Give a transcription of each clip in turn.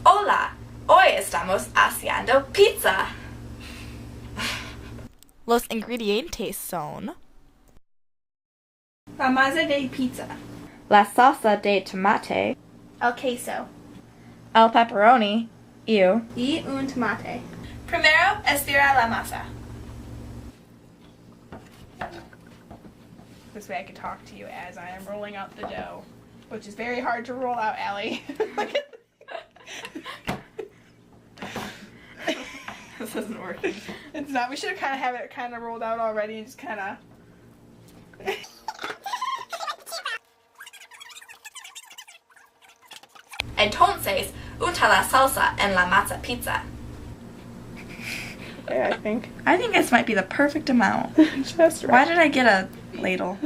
Hola, hoy estamos haciendo pizza. Los ingredientes son la masa de pizza, la salsa de tomate, el queso, el pepperoni, y un tomate. Primero, estirar la masa. This way I can talk to you as I am rolling out the dough, which is very hard to roll out, Allie. This isn't working. It's not. We should have it kind of rolled out already and just kind of. Entonces, unta la salsa en la masa pizza. Yeah, I think. I think this might be the perfect amount. Just right. Why did I get a ladle?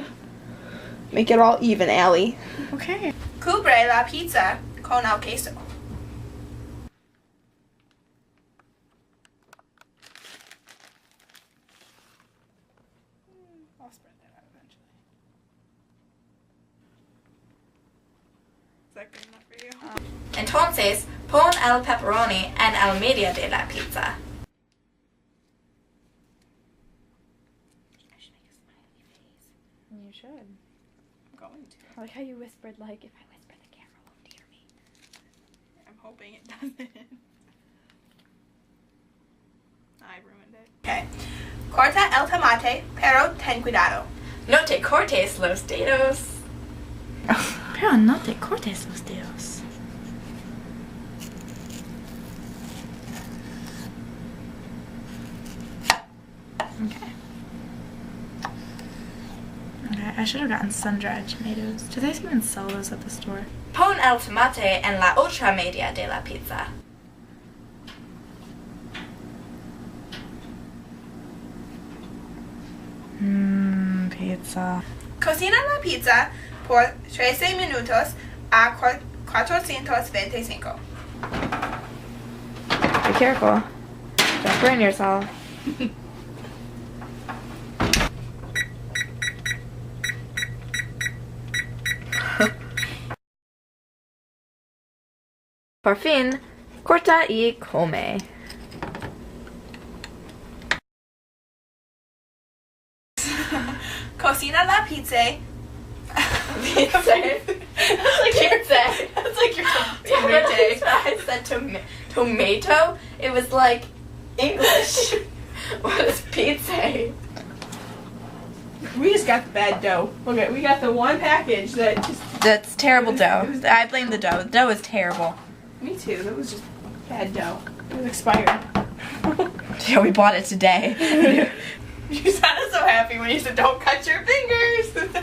Make it all even, Allie. Okay. Cubre la pizza con el queso. I'll spread that out eventually. Is that good enough for you? Entonces, pon el pepperoni en el medio de la pizza. I should make a smiley face. You should. I'm going to. I like how you whispered, like, if I whisper, the camera won't hear me. I'm hoping it doesn't. I ruined it. Okay. Corta el tomate, pero ten cuidado. No te cortes los dedos. Pero no te cortes los dedos. Okay. Okay, I should have gotten sun-dried tomatoes. Do they even sell those at the store? Pon el tomate en la otra media de la pizza. Pizza. Cocina la pizza por 13 minutos a 425. Be careful. Don't burn yourself. Por fin, corta y come. Cocina la pizza. Pizza. That's like your Tomato. I said tomato. It was like English. What is pizza? We just got the bad dough. Okay, we got the one package that just. That's terrible dough. I blame the dough. The dough is terrible. Me too. That was just bad dough. It was expired. Yeah, we bought it today. You sounded so happy when you said, "Don't cut your fingers."